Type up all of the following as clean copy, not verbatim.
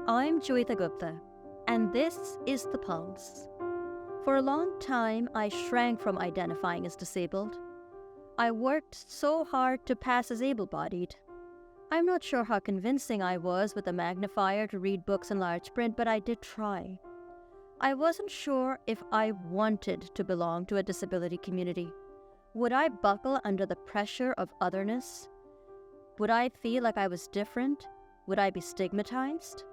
I'm Joeita Gupta, and this is The Pulse. For a long time, I shrank from identifying as disabled. I worked so hard to pass as able-bodied. I'm not sure how convincing I was with a magnifier to read books in large print, but I did try. I wasn't sure if I wanted to belong to a disability community. Would I buckle under the pressure of otherness? Would I feel like I was different? Would I be stigmatized?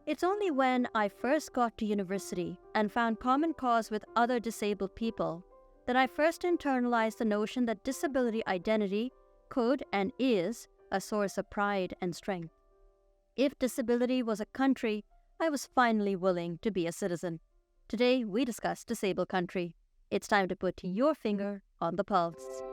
It's only when I first got to university and found common cause with other disabled people that I first internalized the notion that disability identity could and is a source of pride and strength. If disability was a country, I was finally willing to be a citizen. Today, we discuss Disabled Country. It's time to put your finger on the pulse.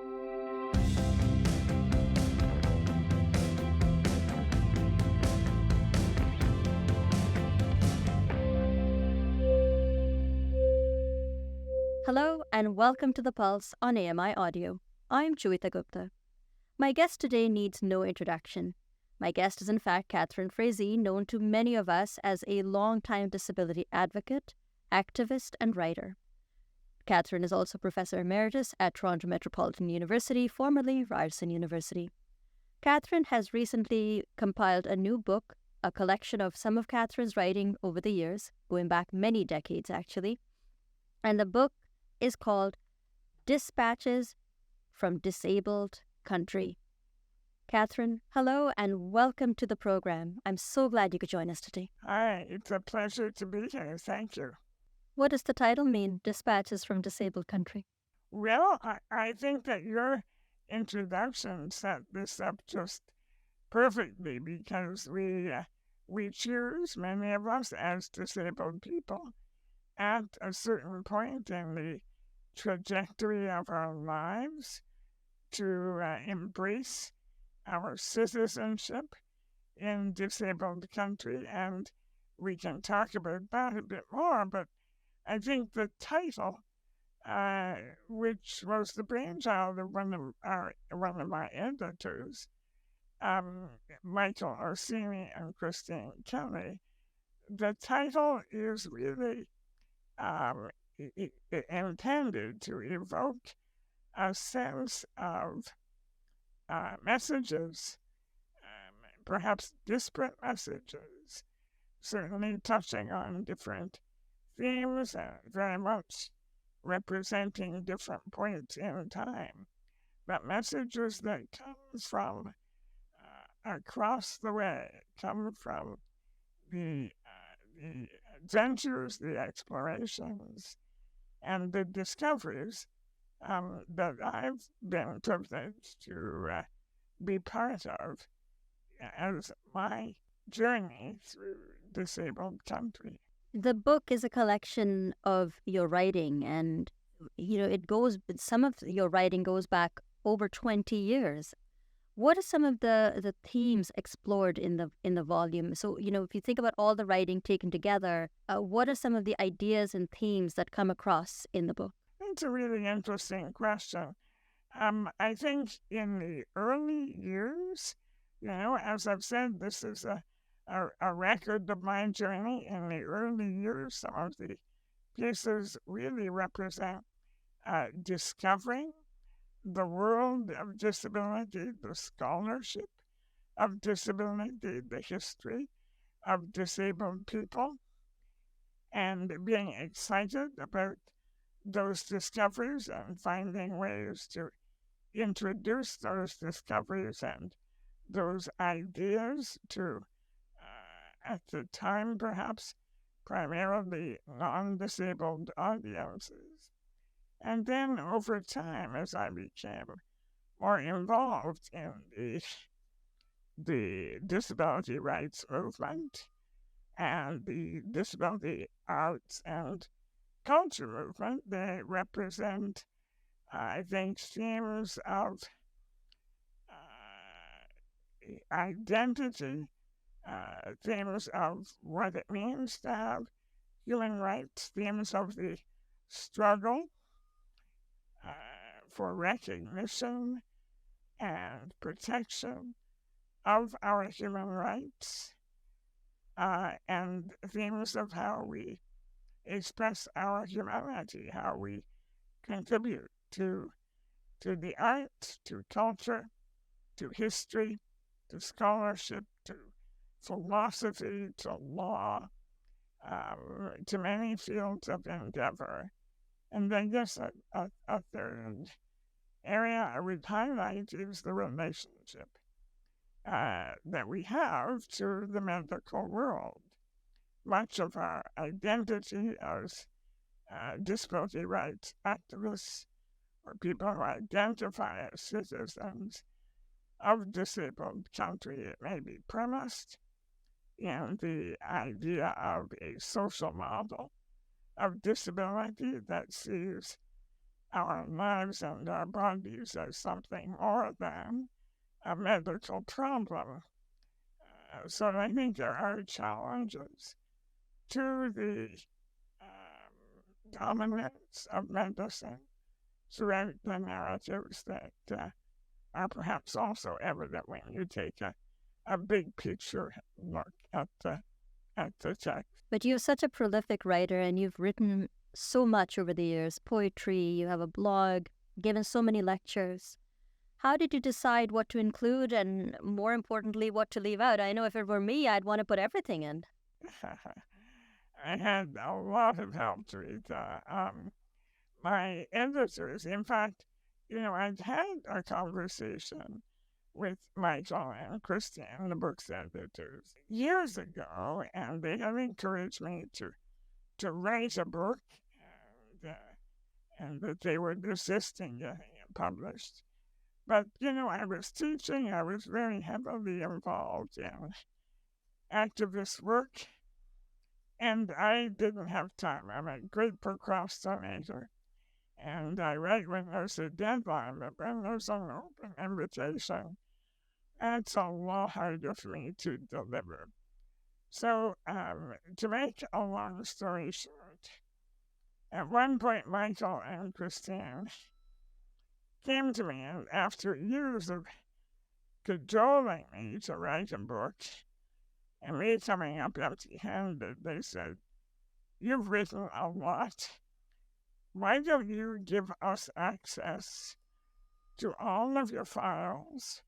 Hello and welcome to The Pulse on AMI Audio. I'm Joeita Gupta. My guest today needs no introduction. My guest is in fact Catherine Frazee, known to many of us as a longtime disability advocate, activist, and writer. Catherine is also Professor Emeritus at Toronto Metropolitan University, formerly Ryerson University. Catherine has recently compiled a new book, a collection of some of Catherine's writing over the years, going back many decades actually. And the book is called Dispatches from Disabled Country. Catherine, hello and welcome to the program. I'm so glad you could join us today. Hi, it's a pleasure to be here. Thank you. What does the title mean, Dispatches from Disabled Country? Well, I think that your introduction set this up just perfectly because we choose, many of us, as disabled people, at a certain point in the trajectory of our lives to embrace our citizenship in disabled country, and we can talk about that a bit more, but I think the title, which was the brainchild of one of my editors, Michael Orsini and Christine Kelly, the title is really intended to evoke a sense of messages, perhaps disparate messages, certainly touching on different themes and very much representing different points in time, but messages that come from across the way, come from the adventures, the explorations, and the discoveries that I've been privileged to be part of as my journey through disabled country. The book is a collection of your writing, and some of your writing goes back over 20 years. What are some of the themes explored in the volume? So, if you think about all the writing taken together, what are some of the ideas and themes that come across in the book? It's a really interesting question. I think in the early years, as I've said, this is a record of my journey. In the early years, some of the pieces really represent discovering the world of disability, the scholarship of disability, the history of disabled people, and being excited about those discoveries and finding ways to introduce those discoveries and those ideas to, at the time, perhaps primarily non-disabled audiences. And then over time, as I became more involved in the disability rights movement and the disability arts and culture movement, they represent, I think, themes of identity, themes of what it means to have human rights, themes of the struggle for recognition and protection of our human rights, and themes of how we express our humanity, how we contribute to the arts, to culture, to history, to scholarship, to philosophy, to law, to many fields of endeavor. And then just a third area I would highlight is the relationship that we have to the medical world. Much of our identity as disability rights activists or people who identify as citizens of disabled country, it may be premised in the idea of a social model of disability that sees our lives and our bodies as something more than a medical problem. So I think there are challenges to the dominance of medicine throughout the narratives that are perhaps also evident when you take a big picture look at the text. But you're such a prolific writer, and you've written so much over the years, poetry, you have a blog, given so many lectures. How did you decide what to include and, more importantly, what to leave out? I know if it were me, I'd want to put everything in. I had a lot of help to read. My editors, in fact, I'd had a conversation with Michael and Christian, the book's editors, years ago, and they had encouraged me to write a book, and that they would assist in getting it published. But, I was teaching, I was very heavily involved in activist work, and I didn't have time. I'm a great procrastinator, and I write when there's a deadline, but when there's an open invitation, it's a lot harder for me to deliver. So, to make a long story short, at one point, Michael and Christine came to me, and after years of cajoling me to write a book, and me coming up empty-handed, they said, "You've written a lot. Why don't you give us access to all of your files,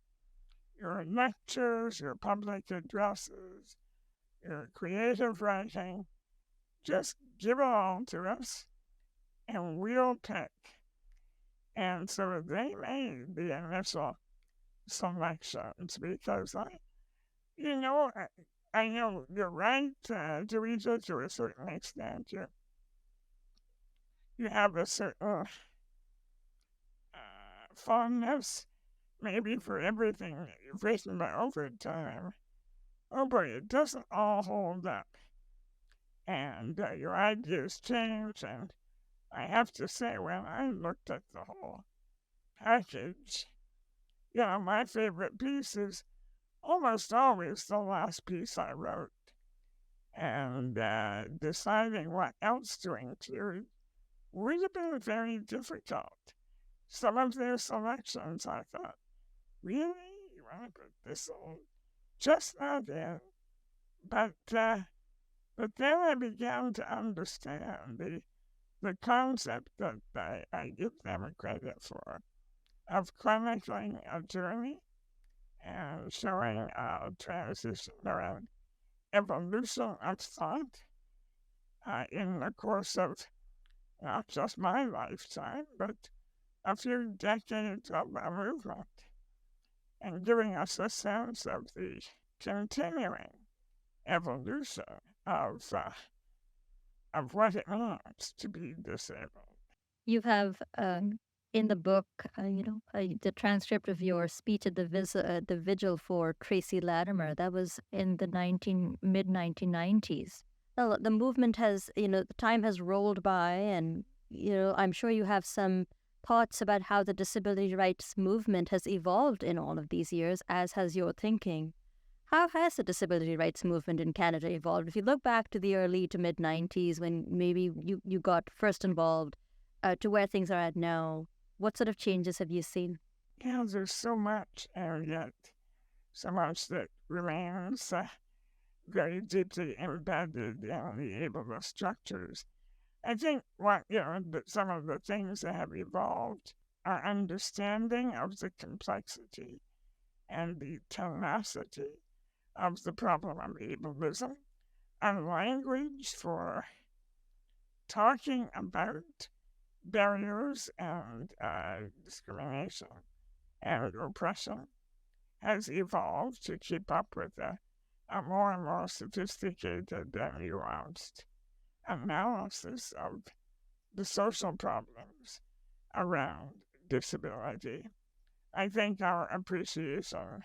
your lectures, your public addresses, your creative writing? Just give it all to us, and we'll pick." And so they made the initial selections because I know you're right, Joeita, to a certain extent. You have a certain fondness, maybe for everything that you've written, but over time, oh boy, it doesn't all hold up. And your ideas change, and I have to say, when I looked at the whole package, my favorite piece is almost always the last piece I wrote. And deciding what else to include would have been very difficult. Some of their selections, I thought, really? You want to put this on? Just not in. But then I began to understand the concept that I give them credit for of chronicling a journey and showing a transition around evolution of thought in the course of not just my lifetime, but a few decades of a movement, and giving us a sense of the continuing evolution of what it means to be disabled. You have in the book, the transcript of your speech at the vigil for Tracy Latimer. That was in the mid 1990s. Well, the movement has, the time has rolled by, and I'm sure you have some thoughts about how the disability rights movement has evolved in all of these years, as has your thinking. How has the disability rights movement in Canada evolved? If you look back to the early to mid 90s, when maybe you got first involved, to where things are at now, what sort of changes have you seen? There's so much, and yet so much that remains very deeply embedded in the ableist structures. I think some of the things that have evolved are understanding of the complexity and the tenacity of the problem of ableism, and language for talking about barriers and discrimination and oppression has evolved to keep up with a more and more sophisticated and nuanced analysis of the social problems around disability. I think our appreciation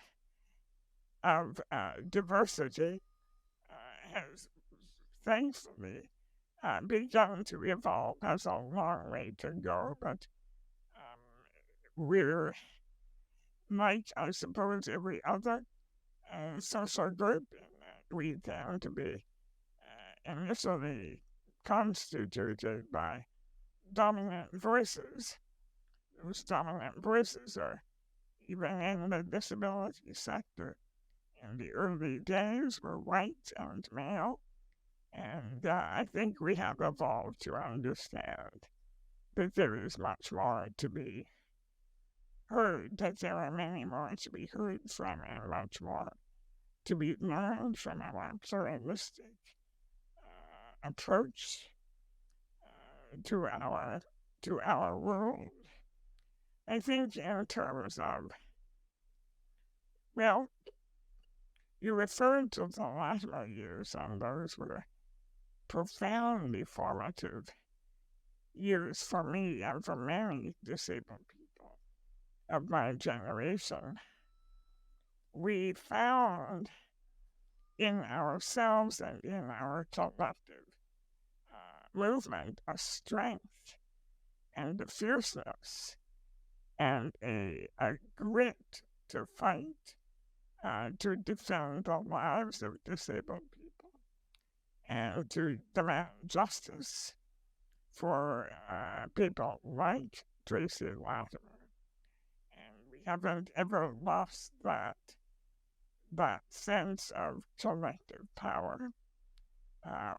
of diversity has thankfully begun to evolve. Has a long way to go, but we're like, I suppose, every other social group, we tend to be initially constituted by dominant voices. Those dominant voices are even in the disability sector. In the early days, were white and male, and I think we have evolved to understand that there is much more to be heard, that there are many more to be heard from, and much more to be learned from a more pluralistic approach to our world. I think in terms of, well, you referred to the latter years, and those were profoundly formative years for me and for many disabled people of my generation. We found in ourselves and in our collective movement a strength and a fierceness and a grit to fight to defend the lives of disabled people and to demand justice for people like Tracy Latimer. And we haven't ever lost that sense of collective power.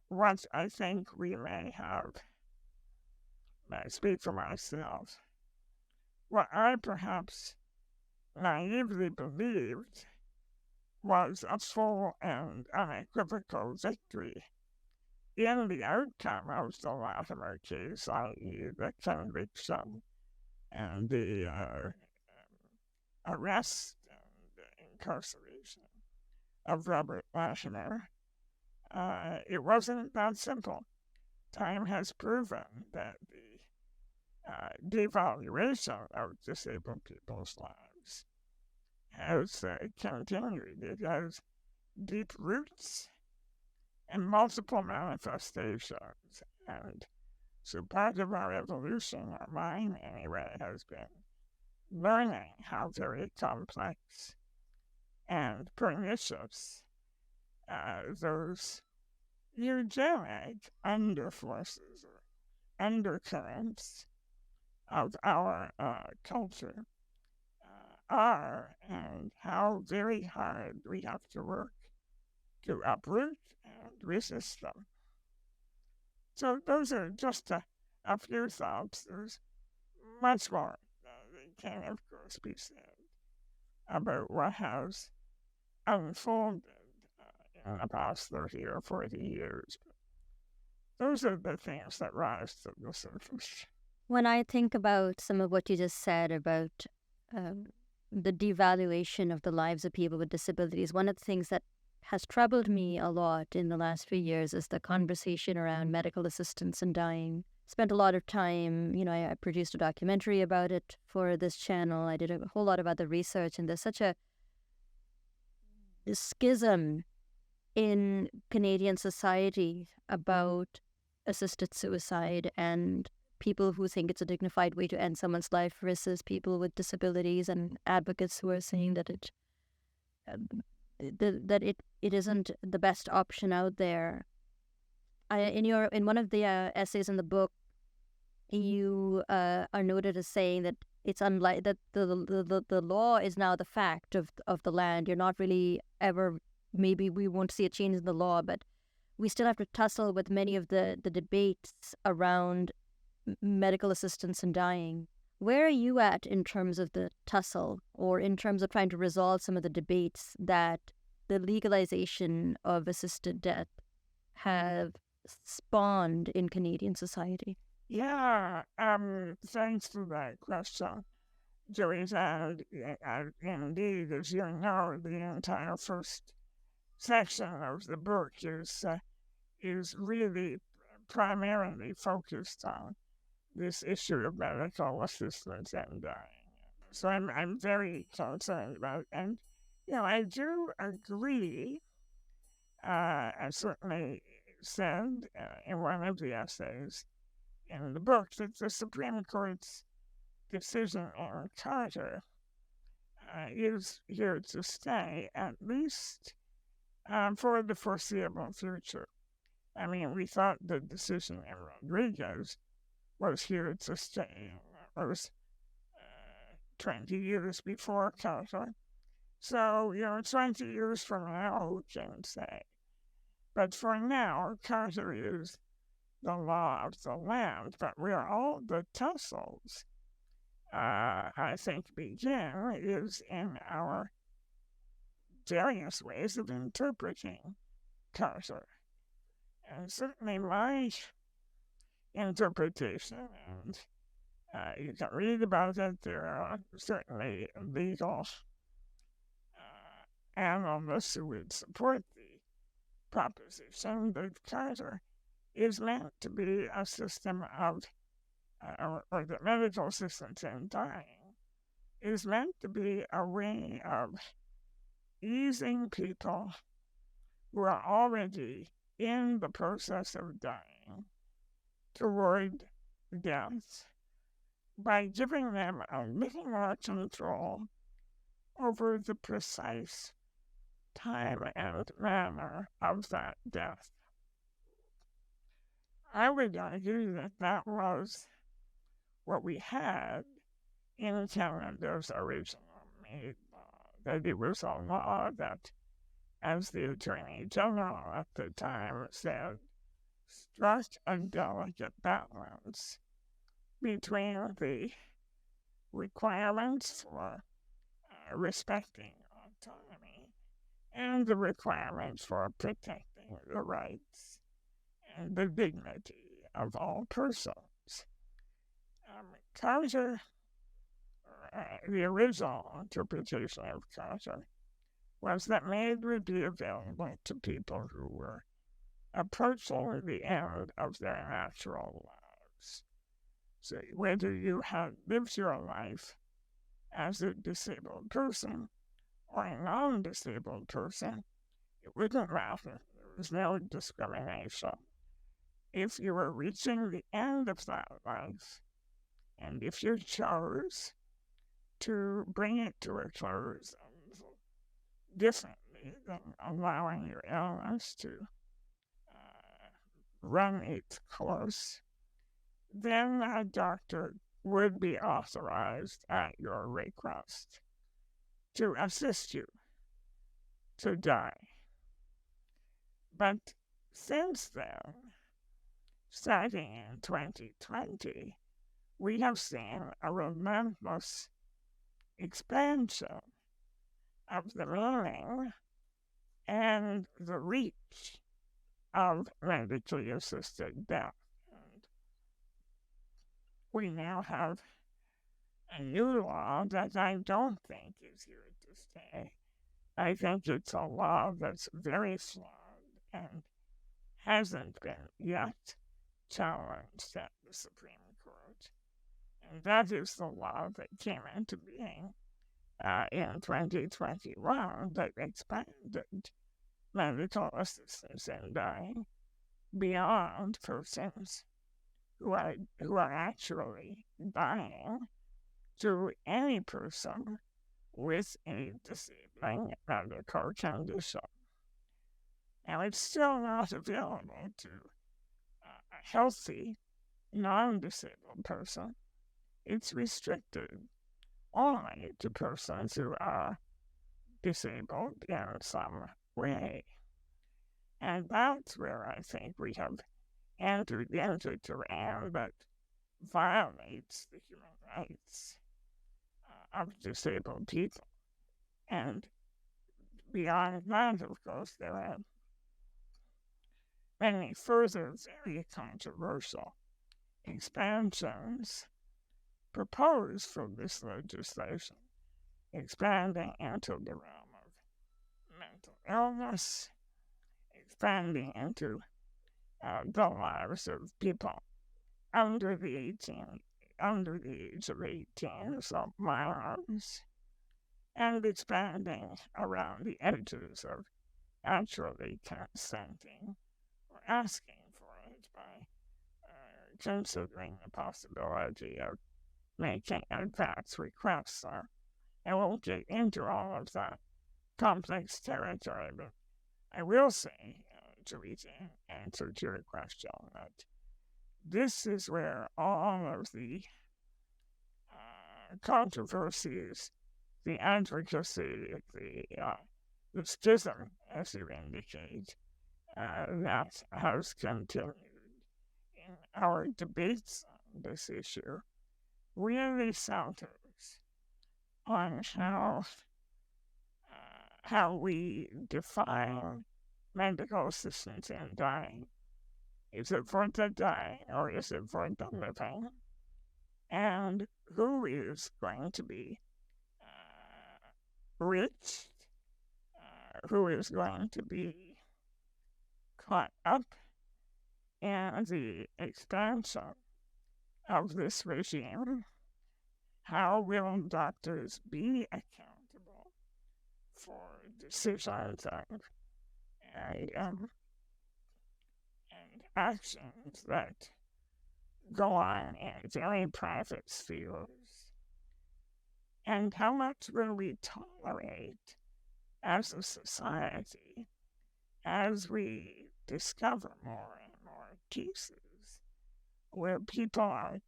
What I think we may have, I speak for myself, what I perhaps naively believed was a full and unequivocal victory in the outcome of the Latimer case, i.e., the conviction and the arrest and incarceration of Robert Latimer. It wasn't that simple. Time has proven that the devaluation of disabled people's lives has continued. It has deep roots and multiple manifestations. And so part of our evolution, or mine anyway, has been learning how very complex and pernicious those eugenic underforces or undercurrents of our culture are, and how very hard we have to work to uproot and resist them. So those are just a few thoughts. There's much more that can, of course, be said about what has unfolded in the past 30 or 40 years. But those are the things that rise to the surface. When I think about some of what you just said about the devaluation of the lives of people with disabilities, one of the things that has troubled me a lot in the last few years is the conversation around medical assistance and dying. Spent a lot of time, I produced a documentary about it for this channel. I did a whole lot of other research, and there's such a schism in Canadian society about assisted suicide and people who think it's a dignified way to end someone's life versus people with disabilities and advocates who are saying that it isn't the best option out there. In one of the essays in the book, you are noted as saying that it's unlike that the law is now the fact of the land. You're not really ever maybe we won't see a change in the law, but we still have to tussle with many of the debates around medical assistance in dying. Where are you at in terms of the tussle, or in terms of trying to resolve some of the debates that the legalization of assisted death have spawned in Canadian society? Yeah, thanks for that question, Joeita. Indeed, as you know, the entire first section of the book is really primarily focused on this issue of medical assistance and dying. So I'm very concerned about it. And, I do agree. I certainly said in one of the essays in the book that the Supreme Court's decision on Carter is here to stay, at least for the foreseeable future. I mean, we thought the decision in Rodriguez was here to stay. It was 20 years before Carter. So, 20 years from now, who can say? But for now, Carter is the law of the land. But where all the tussles, I think, begin is in our various ways of interpreting Carter. And certainly my interpretation, and you can read about it, there are certainly legal analysts who would support the proposition that Carter is meant to be a system of, or the medical assistance in dying is meant to be a way of easing people who are already in the process of dying toward death by giving them a little more control over the precise time and manner of that death. I would argue that that was what we had in Canada's original made law, that it was a law that, as the Attorney General at the time said, struck a delicate balance between the requirements for respecting autonomy and the requirements for protecting the rights and the dignity of all persons. Carter, the original interpretation of Carter, was that MAID would be available to people who were approaching the end of their natural lives. So whether you had lived your life as a disabled person or a non-disabled person, it wouldn't matter. There was no discrimination. If you were reaching the end of that life, and if you chose to bring it to a close differently than allowing your illness to run its course, then a doctor would be authorized at your request to assist you to die. But since then, starting in 2020, we have seen a relentless expansion of the meaning and the reach of medically assisted death. And we now have a new law that I don't think is here to stay. I think it's a law that's very flawed and hasn't been yet challenged at the Supreme Court. And that is the law that came into being in 2021 that expanded medical assistance in dying beyond persons who are actually dying to any person with a disabling medical condition. Now, it's still not available to a healthy, non-disabled person. It's restricted only to persons who are disabled in some way. And that's where I think we have entered into terrain that violates the human rights of disabled people. And beyond that, of course, there are many further very controversial expansions proposed for this legislation, expanding into the realm of mental illness, expanding into the lives of people under the age of 18, so minors, and expanding around the edges of actually consenting or asking for it by considering the possibility of making advance requests. So I won't get into all of that complex territory, but I will say, Joeita, in answer to your question, that this is where all of the controversies, the advocacy, the schism, as you indicate, that has continued in our debates on this issue, really centers on how we define medical assistance in dying. Is it for the dying or is it for the living? And who is going to be rich? Who is going to be caught up in the expansion of this regime? How will doctors be accountable for decisions and actions that go on in very private spheres? And how much will we tolerate as a society as we discover more and more cases where people are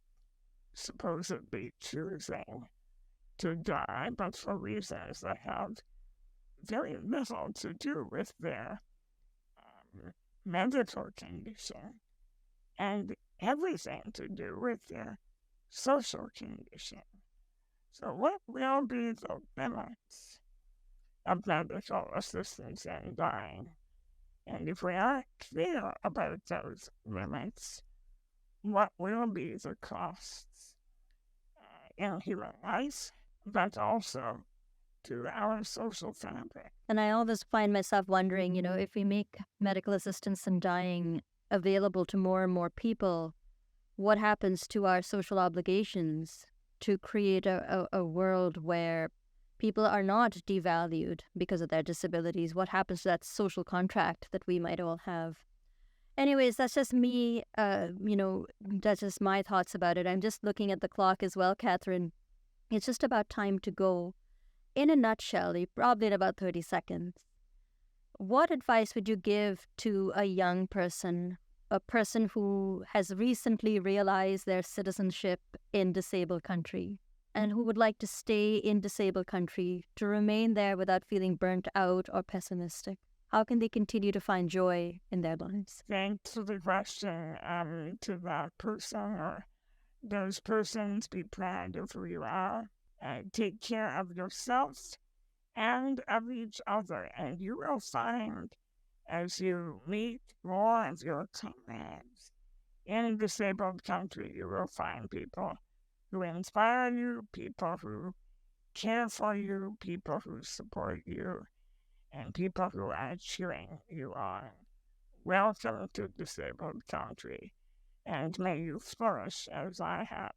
supposedly choosing to die, but for reasons that have very little to do with their medical condition and everything to do with their social condition. So what will be the limits of medical assistance in dying? And if we aren't clear about those limits, what will be the costs in human life, but also to our social fabric? And I always find myself wondering, if we make medical assistance in dying available to more and more people, what happens to our social obligations to create a world where people are not devalued because of their disabilities? What happens to that social contract that we might all have? Anyways, that's just me, that's just my thoughts about it. I'm just looking at the clock as well, Catherine. It's just about time to go. In a nutshell, probably in about 30 seconds, what advice would you give to a young person, a person who has recently realized their citizenship in disabled country and who would like to stay in disabled country, to remain there without feeling burnt out or pessimistic? How can they continue to find joy in their lives? Thanks for the question to that person or those persons. Be proud of who you are. Take care of yourself and of each other, and you will find, as you meet more of your comrades in a disabled country, you will find people who inspire you, people who care for you, people who support you, and people who are cheering you on. Welcome to disabled country, and may you flourish as I have.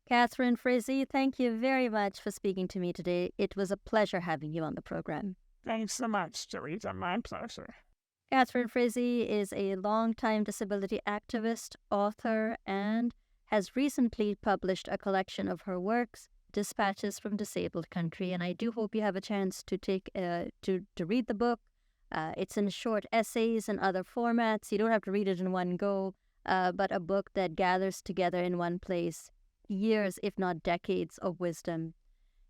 Catherine Frazee, thank you very much for speaking to me today. It was a pleasure having you on the program. Thanks so much, Joeita. My pleasure. Catherine Frazee is a longtime disability activist, author, and has recently published a collection of her works, Dispatches from Disabled Country, and I do hope you have a chance to read the book. It's in short essays and other formats. You don't have to read it in one go, but a book that gathers together in one place years, if not decades, of wisdom.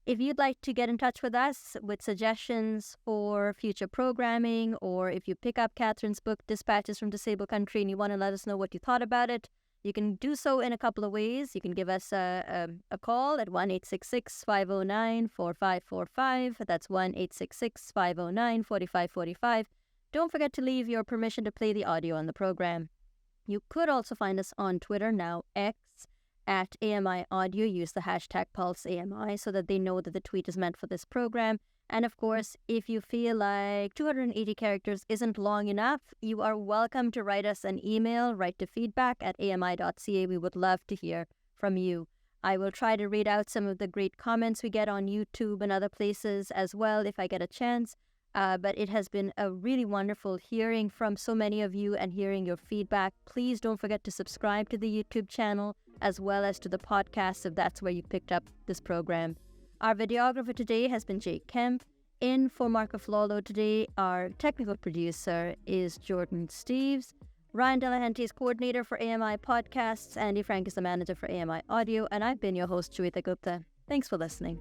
If you'd like to get in touch with us with suggestions for future programming, or if you pick up Catherine's book, Dispatches from Disabled Country, and you want to let us know what you thought about it, you can do so in a couple of ways. You can give us a call at 1-866-509-4545. That's 1-866-509-4545. Don't forget to leave your permission to play the audio on the program. You could also find us on Twitter, now X, at AMI Audio. Use the hashtag PulseAMI so that they know that the tweet is meant for this program. And of course, if you feel like 280 characters isn't long enough, you are welcome to write us an email. Write to feedback@ami.ca. We would love to hear from you. I will try to read out some of the great comments we get on YouTube and other places as well if I get a chance. But it has been a really wonderful hearing from so many of you and hearing your feedback. Please don't forget to subscribe to the YouTube channel as well as to the podcast if that's where you picked up this program. Our videographer today has been Jake Kemp. In for Marco Flolo today, our technical producer is Jordan Steves. Ryan Delahunty is coordinator for AMI Podcasts. Andy Frank is the manager for AMI Audio. And I've been your host, Joeita Gupta. Thanks for listening.